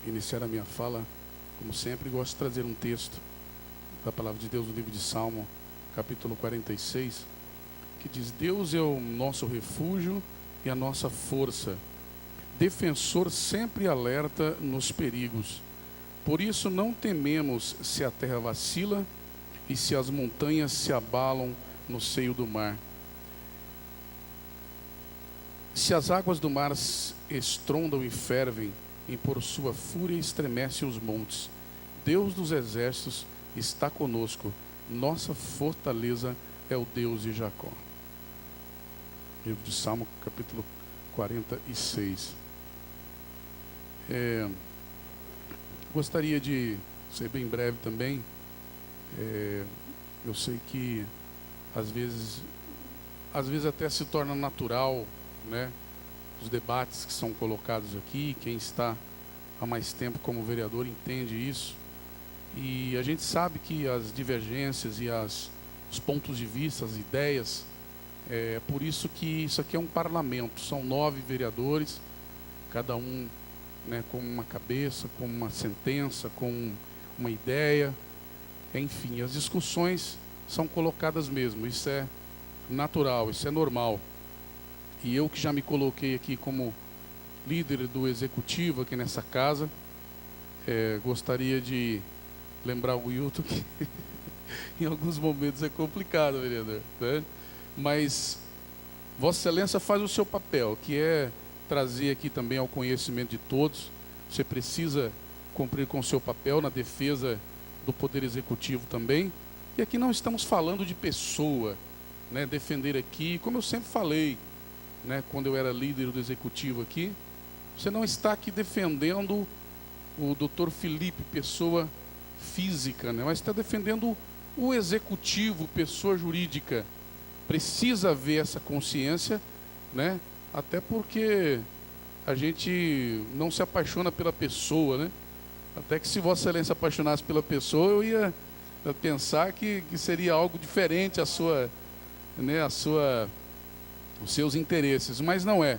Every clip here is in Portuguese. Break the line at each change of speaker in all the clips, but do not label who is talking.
iniciar a minha fala, como sempre, gosto de trazer um texto da Palavra de Deus no livro de Salmo, capítulo 46, que diz: Deus é o nosso refúgio e a nossa força, defensor sempre alerta nos perigos. Por isso não tememos se a terra vacila e se as montanhas se abalam no seio do mar. Se as águas do mar estrondam e fervem, e por sua fúria estremece os montes. Deus dos exércitos está conosco, nossa fortaleza é o Deus de Jacó. Livro de Salmo, capítulo 46. Gostaria de ser bem breve também. Eu sei que às vezes até se torna natural, né, os debates que são colocados aqui. Quem está há mais tempo como vereador entende isso. E a gente sabe que as divergências e os pontos de vista, as ideias, é por isso que isso aqui é um parlamento. São 9 vereadores, cada um, né, com uma cabeça, com uma sentença, com uma ideia. Enfim, as discussões são colocadas mesmo. Isso é natural, isso é normal. E eu que já me coloquei aqui como líder do executivo aqui nessa casa, gostaria de lembrar o Wilton que em alguns momentos é complicado, vereador, né? Mas Vossa Excelência faz o seu papel, que é trazer aqui também ao conhecimento de todos. Você precisa cumprir com o seu papel na defesa do Poder Executivo também. E aqui não estamos falando de pessoa, né? Defender aqui, como eu sempre falei, né, quando eu era líder do Executivo aqui, você não está aqui defendendo o Dr. Felipe, pessoa física, né, mas está defendendo o Executivo, pessoa jurídica. Precisa haver essa consciência, né, até porque a gente não se apaixona pela pessoa, né? Até que se Vossa Excelência apaixonasse pela pessoa, eu ia pensar que seria algo diferente a sua, né, os seus interesses, mas não é.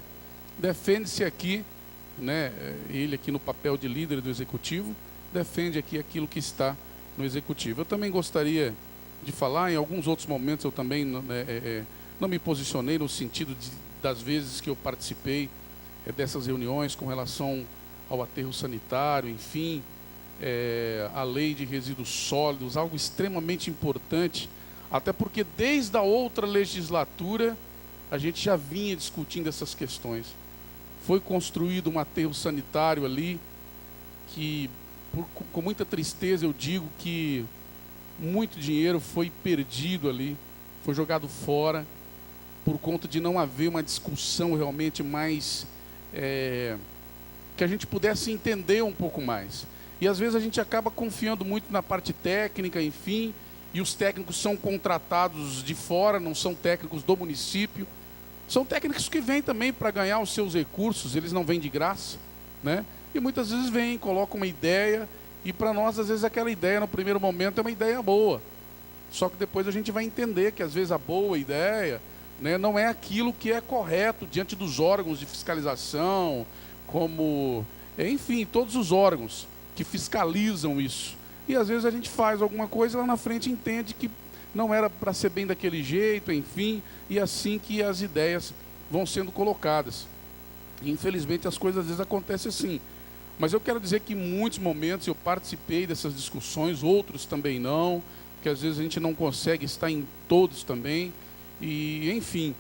Defende-se aqui, né, ele aqui no papel de líder do Executivo, defende aqui aquilo que está no Executivo. Eu também gostaria de falar, em alguns outros momentos eu também não me posicionei no sentido das vezes que eu participei dessas reuniões com relação ao aterro sanitário, enfim, a lei de resíduos sólidos, algo extremamente importante, até porque desde a outra legislatura a gente já vinha discutindo essas questões. Foi construído um aterro sanitário ali, que com muita tristeza eu digo que muito dinheiro foi perdido ali, foi jogado fora, por conta de não haver uma discussão realmente mais, que a gente pudesse entender um pouco mais. E às vezes a gente acaba confiando muito na parte técnica, enfim, e os técnicos são contratados de fora, não são técnicos do município. São técnicos que vêm também para ganhar os seus recursos, eles não vêm de graça, né? E muitas vezes vêm, colocam uma ideia, e para nós, às vezes, aquela ideia no primeiro momento é uma ideia boa. Só que depois a gente vai entender que, às vezes, a boa ideia, né, não é aquilo que é correto diante dos órgãos de fiscalização, como, enfim, todos os órgãos que fiscalizam isso. E às vezes a gente faz alguma coisa e lá na frente entende que não era para ser bem daquele jeito, enfim, e assim que as ideias vão sendo colocadas. E, infelizmente as coisas às vezes acontecem assim. Mas eu quero dizer que em muitos momentos eu participei dessas discussões, outros também não, que às vezes a gente não consegue estar em todos também, e enfim.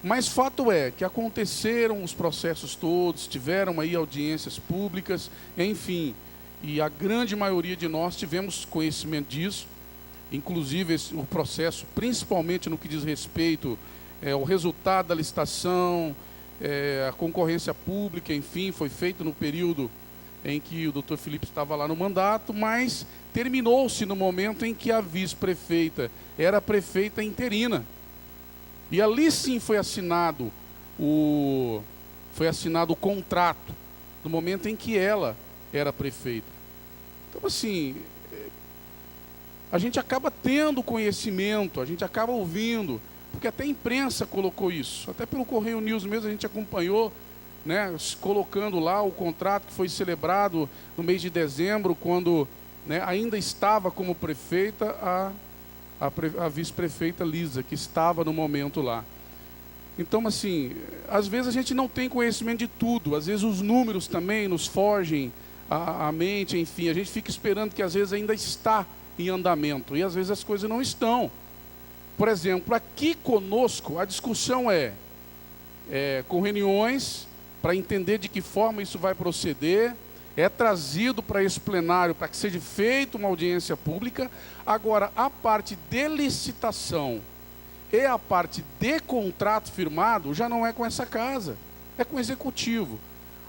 Mas fato é que aconteceram os processos todos, tiveram aí audiências públicas, enfim, e a grande maioria de nós tivemos conhecimento disso. Inclusive o processo, principalmente no que diz respeito ao resultado da licitação, a concorrência pública, enfim, foi feito no período em que o Dr. Felipe estava lá no mandato, mas terminou-se no momento em que a vice-prefeita era prefeita interina. E ali sim foi assinado o contrato, no momento em que ela era prefeita. Então, assim, a gente acaba tendo conhecimento, a gente acaba ouvindo, porque até a imprensa colocou isso, até pelo Correio News mesmo a gente acompanhou, né, colocando lá o contrato que foi celebrado no mês de dezembro, quando, né, ainda estava como prefeita a vice-prefeita Lisa, que estava no momento lá. Então, assim, às vezes a gente não tem conhecimento de tudo, às vezes os números também nos fogem a mente, enfim, a gente fica esperando que às vezes ainda está em andamento, e às vezes as coisas não estão. Por exemplo, aqui conosco, a discussão é com reuniões, para entender de que forma isso vai proceder, é trazido para esse plenário para que seja feita uma audiência pública. Agora, a parte de licitação e a parte de contrato firmado já não é com essa casa, é com o executivo.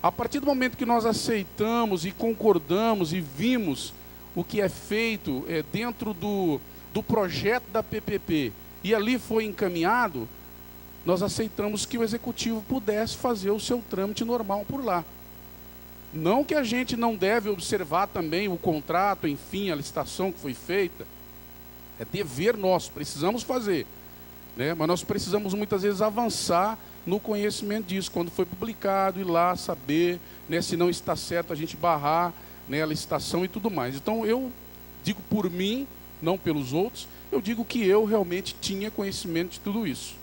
A partir do momento que nós aceitamos e concordamos e vimos o que é feito dentro do projeto da PPP e ali foi encaminhado, nós aceitamos que o executivo pudesse fazer o seu trâmite normal por lá. Não que a gente não deve observar também o contrato, enfim, a licitação que foi feita. É dever nosso, precisamos fazer, né? Mas nós precisamos muitas vezes avançar no conhecimento disso, quando foi publicado, ir lá saber, né, se não está certo a gente barrar, né, a licitação e tudo mais. Então eu digo por mim, não pelos outros, eu digo que eu realmente tinha conhecimento de tudo isso.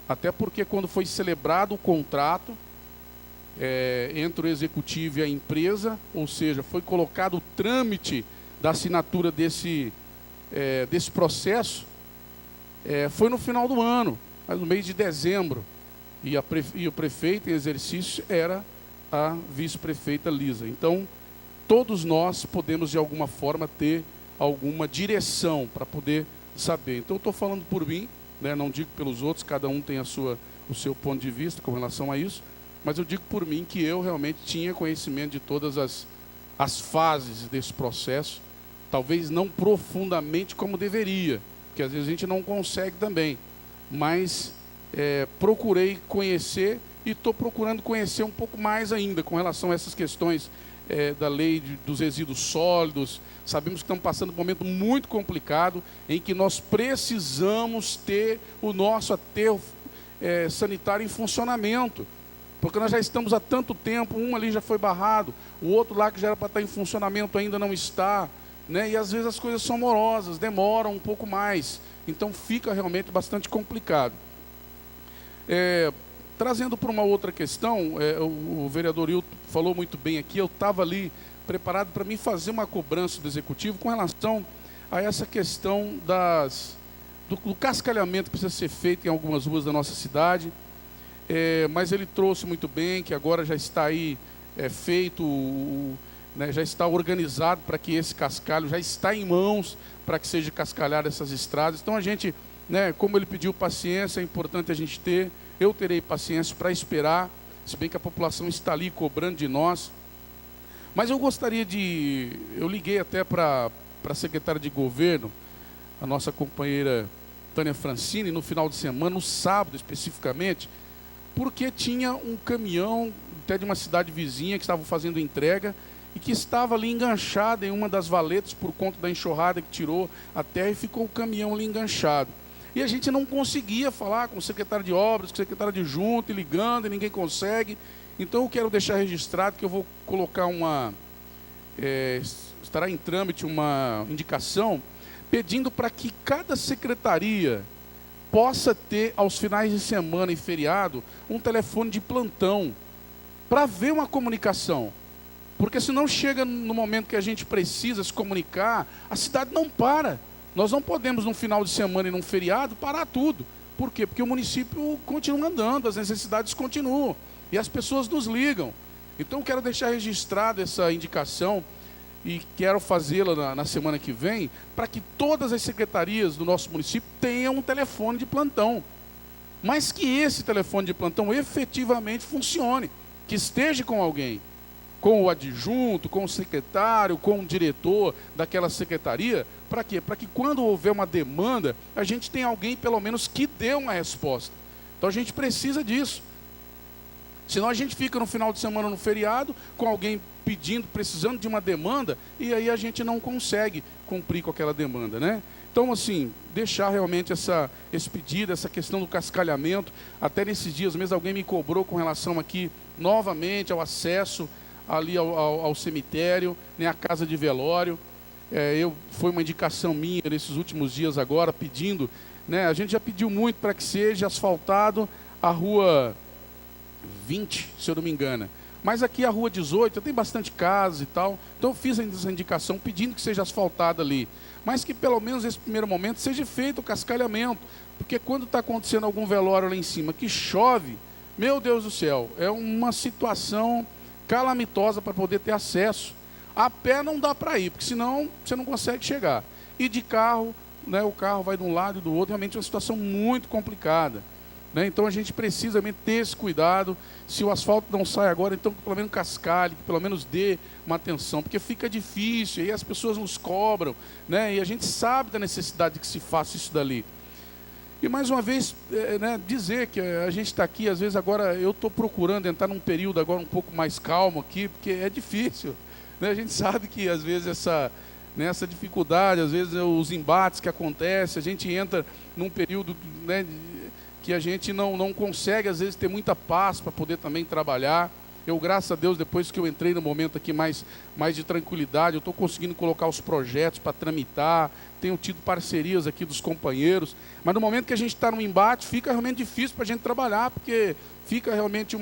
Até porque quando foi celebrado o contrato entre o executivo e a empresa, ou seja, foi colocado o trâmite da assinatura desse processo, foi no final do ano, mas no mês de dezembro, e o prefeito em exercício era a vice-prefeita Lisa. Então, todos nós podemos de alguma forma ter alguma direção para poder saber. Então, eu estou falando por mim, né, não digo pelos outros, cada um tem o seu ponto de vista com relação a isso, mas eu digo por mim que eu realmente tinha conhecimento de todas as fases desse processo, talvez não profundamente como deveria, porque às vezes a gente não consegue também, mas procurei conhecer e estou procurando conhecer um pouco mais ainda com relação a essas questões da lei dos resíduos sólidos. Sabemos que estamos passando um momento muito complicado em que nós precisamos ter o nosso aterro sanitário em funcionamento, porque nós já estamos há tanto tempo, um ali já foi barrado, o outro lá que já era para estar em funcionamento ainda não está, né? E às vezes as coisas são morosas, demoram um pouco mais, então fica realmente bastante complicado. Trazendo para uma outra questão, o vereador Hilton falou muito bem aqui, eu estava ali preparado para mim fazer uma cobrança do executivo com relação a essa questão do cascalhamento que precisa ser feito em algumas ruas da nossa cidade, mas ele trouxe muito bem que agora já está aí feito, né, já está organizado para que esse cascalho já está em mãos para que seja cascalhado essas estradas. Então a gente, né, como ele pediu paciência, é importante a gente ter, eu terei paciência para esperar, se bem que a população está ali cobrando de nós. Mas eu gostaria eu liguei até para a secretária de governo, a nossa companheira Tânia Francini, no final de semana, no sábado especificamente, porque tinha um caminhão até de uma cidade vizinha que estava fazendo entrega e que estava ali enganchado em uma das valetas por conta da enxurrada que tirou a terra e ficou o caminhão ali enganchado. E a gente não conseguia falar com o secretário de obras, com o secretário de junta, e ligando, e ninguém consegue. Então eu quero deixar registrado que eu vou colocar estará em trâmite uma indicação pedindo para que cada secretaria possa ter, aos finais de semana e feriado, um telefone de plantão, para haver uma comunicação. Porque senão chega no momento que a gente precisa se comunicar, a cidade não para. Nós não podemos, num final de semana e num feriado, parar tudo. Por quê? Porque o município continua andando, as necessidades continuam, e as pessoas nos ligam. Então, eu quero deixar registrado essa indicação, e quero fazê-la na semana que vem, para que todas as secretarias do nosso município tenham um telefone de plantão. Mas que esse telefone de plantão efetivamente funcione, que esteja com alguém, com o adjunto, com o secretário, com o diretor daquela secretaria. Para quê? Para que quando houver uma demanda, a gente tenha alguém pelo menos que dê uma resposta. Então a gente precisa disso. Senão a gente fica no final de semana, no feriado, com alguém pedindo, precisando de uma demanda, e aí a gente não consegue cumprir com aquela demanda, né? Então, assim, deixar realmente esse pedido, essa questão do cascalhamento. Até nesses dias mesmo alguém me cobrou com relação aqui novamente ao acesso ali ao cemitério, né, à casa de velório. Foi uma indicação minha nesses últimos dias agora, pedindo, né, a gente já pediu muito para que seja asfaltado a rua 20, se eu não me engano. Mas aqui a rua 18 tem bastante casas e tal, então eu fiz essa indicação pedindo que seja asfaltada ali. Mas que pelo menos nesse primeiro momento seja feito o cascalhamento, porque quando está acontecendo algum velório lá em cima que chove, meu Deus do céu, é uma situação calamitosa para poder ter acesso. A pé não dá para ir, porque senão você não consegue chegar. E de carro, né, o carro vai de um lado e do outro, realmente é uma situação muito complicada. Né? Então a gente precisa mesmo ter esse cuidado. Se o asfalto não sai agora, então que pelo menos cascalhe, que pelo menos dê uma atenção, porque fica difícil, e as pessoas nos cobram, né? E a gente sabe da necessidade de que se faça isso dali. E mais uma vez, né, dizer que a gente está aqui, às vezes agora eu estou procurando entrar num período agora um pouco mais calmo aqui, porque é difícil. Né? A gente sabe que às vezes essa dificuldade, às vezes os embates que acontecem, a gente entra num período, né, que a gente não consegue às vezes ter muita paz para poder também trabalhar. Eu, graças a Deus, depois que eu entrei no momento aqui mais de tranquilidade, eu estou conseguindo colocar os projetos para tramitar, tenho tido parcerias aqui dos companheiros, mas no momento que a gente está no embate, fica realmente difícil para a gente trabalhar, porque fica realmente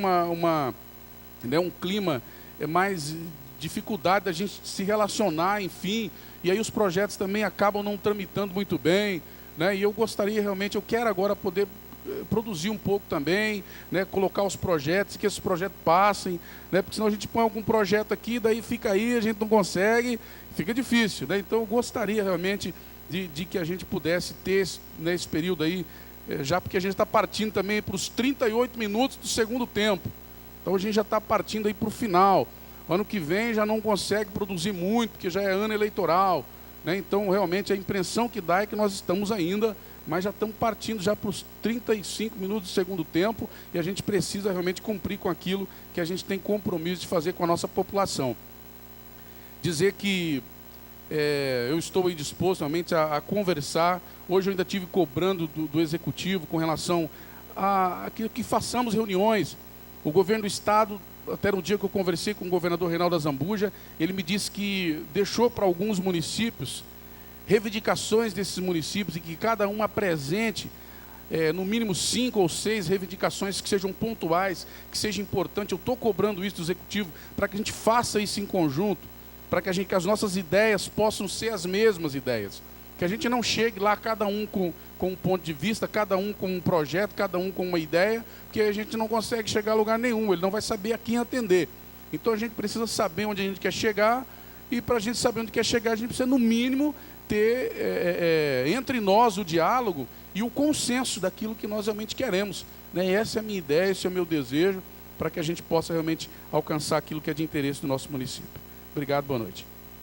né, um clima mais dificuldade da gente se relacionar, enfim, e aí os projetos também acabam não tramitando muito bem, né, e eu gostaria realmente, eu quero agora poder produzir um pouco também, né, colocar os projetos, que esses projetos passem, né, porque senão a gente põe algum projeto aqui, daí fica aí, a gente não consegue, fica difícil, né, então eu gostaria realmente de que a gente pudesse ter nesse período aí, já porque a gente está partindo também para os 38 minutos do segundo tempo, então a gente já está partindo aí para o final, ano que vem já não consegue produzir muito, porque já é ano eleitoral, né, então realmente a impressão que dá é que nós estamos ainda, mas já estamos partindo já para os 35 minutos do segundo tempo e a gente precisa realmente cumprir com aquilo que a gente tem compromisso de fazer com a nossa população. Dizer que eu estou aí disposto realmente a conversar. Hoje eu ainda estive cobrando do Executivo com relação a que façamos reuniões. O governo do Estado, até no dia que eu conversei com o governador Reinaldo Azambuja, ele me disse que deixou para alguns municípios reivindicações desses municípios e que cada um apresente no mínimo 5 ou 6 reivindicações que sejam pontuais, que seja importante. Eu estou cobrando isso do Executivo para que a gente faça isso em conjunto, para que as nossas ideias possam ser as mesmas ideias, que a gente não chegue lá cada um com um ponto de vista, cada um com um projeto, cada um com uma ideia, porque a gente não consegue chegar a lugar nenhum, ele não vai saber a quem atender. Então a gente precisa saber onde a gente quer chegar, e para a gente saber onde quer chegar, a gente precisa no mínimo ter entre nós o diálogo e o consenso daquilo que nós realmente queremos, né? E essa é a minha ideia, esse é o meu desejo, para que a gente possa realmente alcançar aquilo que é de interesse do nosso município. Obrigado, boa noite.